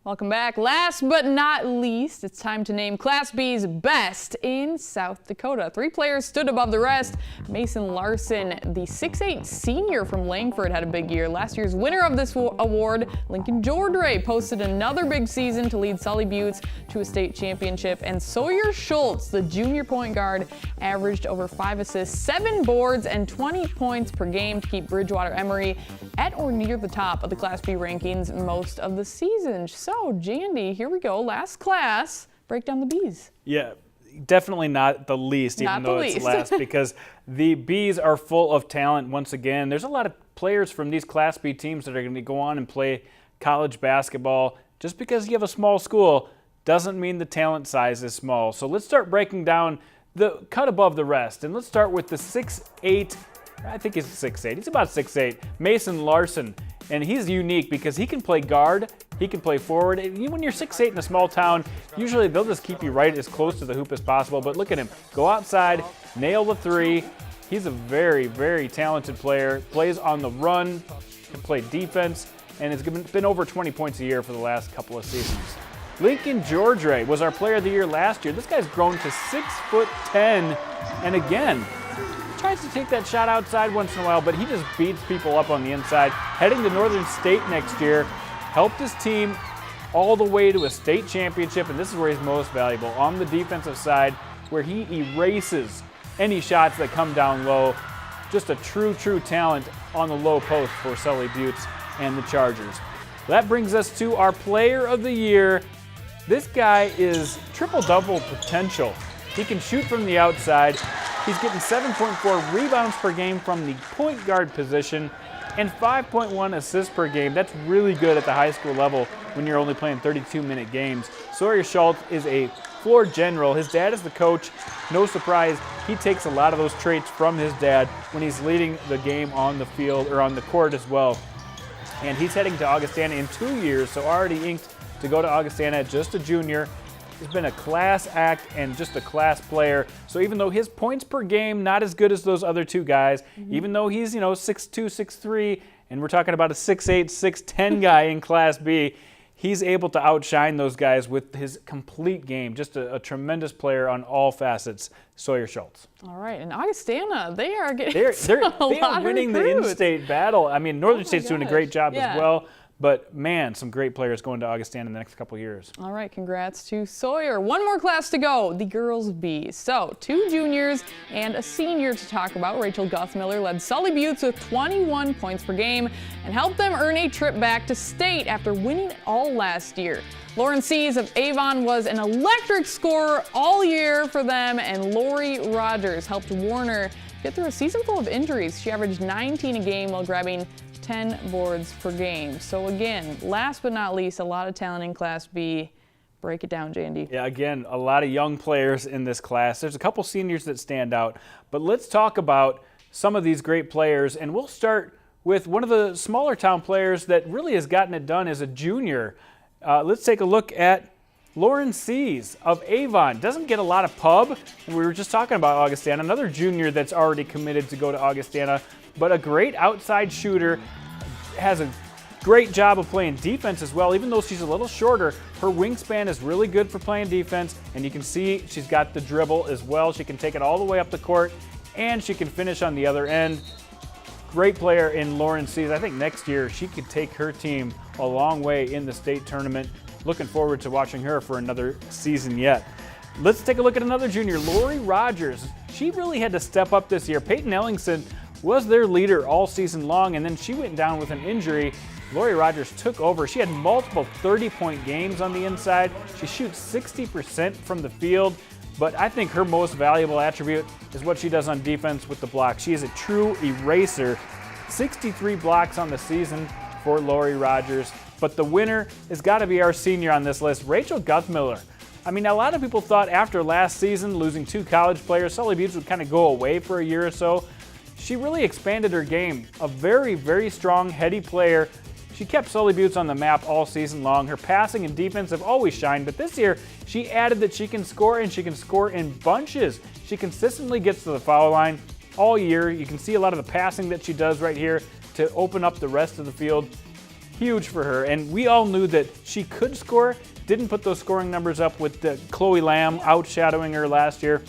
Welcome back. Last but not least, it's time to name Class B's best in South Dakota. 3 players stood above the rest. Mason Larsen, the 6'8" senior from Langford, had a big year. Last year's winner of this award, Lincoln Jordre, posted another big season to lead Sully Buttes to a state championship. And Sawyer Schultz, the junior point guard, averaged over 5 assists, 7 boards, and 20 points per game to keep Bridgewater Emory at or near the top of the Class B rankings most of the season. So, Jandy, here we go. Last class. Break down the Bs. Yeah, definitely not the least, even though it's last, because the Bs are full of talent once again. There's a lot of players from these Class B teams that are going to go on and play college basketball. Just because you have a small school doesn't mean the talent size is small. So let's start breaking down the cut above the rest. And let's start with the 6'8", I think he's 6'8". He's about 6'8", Mason Larsen. And he's unique because he can play guard, he can play forward. And when you're 6'8" in a small town, usually they'll just keep you right as close to the hoop as possible. But look at him. Go outside, nail the 3. He's a very, very talented player. Plays on the run, can play defense, and has been over 20 points a year for the last couple of seasons. Lincoln Jordre was our player of the year last year. This guy's grown to 6'10", and again, tries to take that shot outside once in a while, but he just beats people up on the inside. Heading to Northern State next year, helped his team all the way to a state championship, and this is where he's most valuable, on the defensive side, where he erases any shots that come down low. Just a true talent on the low post for Sully Buttes and the Chargers. That brings us to our player of the year. This guy is triple-double potential. He can shoot from the outside. He's getting 7.4 rebounds per game from the point guard position and 5.1 assists per game. That's really good at the high school level when you're only playing 32-minute games. Sawyer Schultz is a floor general. His dad is the coach. No surprise, he takes a lot of those traits from his dad when he's leading the game on the field or on the court as well. And he's heading to Augustana in 2 years, so already inked to go to Augustana, just a junior. He's been a class act and just a class player. So even though his points per game not as good as those other 2 guys, even though he's 6'2", 6'3", and we're talking about a 6'8", 6'10" guy in Class B, he's able to outshine those guys with his complete game. Just a tremendous player on all facets, Sawyer Schultz. All right, and Augustana, they are getting they are winning the in-state battle. I mean, Northern State's doing a great job as well. But, man, some great players going to Augustana in the next couple years. All right, congrats to Sawyer. One more class to go, the girls' B. So, 2 juniors and a senior to talk about. Rachel Guthmiller led Sully Buttes with 21 points per game and helped them earn a trip back to state after winning it all last year. Lauren Sees of Avon was an electric scorer all year for them, and Lauri Rodgers helped Warner get through a season full of injuries. She averaged 19 a game while grabbing 10 boards per game. So again, last but not least, a lot of talent in Class B. Break it down, Jandy. Yeah, again, a lot of young players in this class. There's a couple seniors that stand out, but let's talk about some of these great players, and we'll start with one of the smaller town players that really has gotten it done as a junior. Let's take a look at Lauren Sees of Avon. Doesn't get a lot of pub, and we were just talking about Augustana, another junior that's already committed to go to Augustana, but a great outside shooter, has a great job of playing defense as well. Even though she's a little shorter, her wingspan is really good for playing defense, and you can see she's got the dribble as well. She can take it all the way up the court, and she can finish on the other end. Great player in Lauren Sees. I think next year she could take her team a long way in the state tournament. Looking forward to watching her for another season yet. Let's take a look at another junior, Lauri Rodgers. She really had to step up this year. Peyton Ellingson was their leader all season long, and then she went down with an injury. Lauri Rodgers took over. She had multiple 30-point games on the inside. She shoots 60% from the field, but I think her most valuable attribute is what she does on defense with the block. She is a true eraser. 63 blocks on the season for Lauri Rodgers, but the winner has got to be our senior on this list, Rachel Guthmiller. I mean, a lot of people thought after last season, losing 2 college players, Sully Buttes would kind of go away for a year or so. She really expanded her game. A very, very strong, heady player. She kept Sully Buttes on the map all season long. Her passing and defense have always shined, but this year she added that she can score, and she can score in bunches. She consistently gets to the foul line all year. You can see a lot of the passing that she does right here to open up the rest of the field. huge for her. And we all knew that she could score, didn't put those scoring numbers up with Chloe Lamb outshadowing her last year.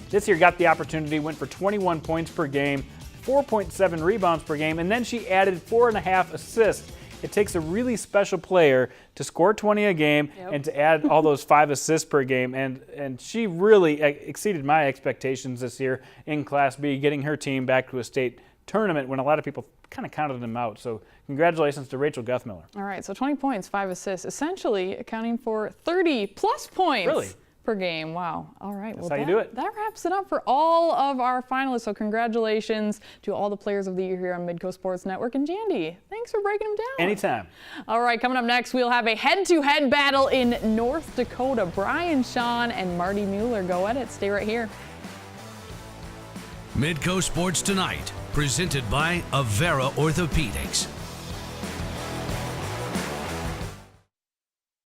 This year got the opportunity, went for 21 points per game, 4.7 rebounds per game, and then she added 4.5 assists. It takes a really special player to score 20 a game and to add all those 5 assists per game. And she really exceeded my expectations this year in Class B, getting her team back to a state tournament when a lot of people kind of counted them out. So congratulations to Rachel Guthmiller. All right, so 20 points, 5 assists, essentially accounting for 30-plus points per game. Wow. All right. That's how you do it. That wraps it up for all of our finalists. So congratulations to all the players of the year here on Midco Sports Network. And Jandy, thanks for breaking them down. Anytime. All right, coming up next, we'll have a head-to-head battle in North Dakota. Brian Shawn and Marty Mueller go at it. Stay right here. Midco Sports Tonight, presented by Avera Orthopedics.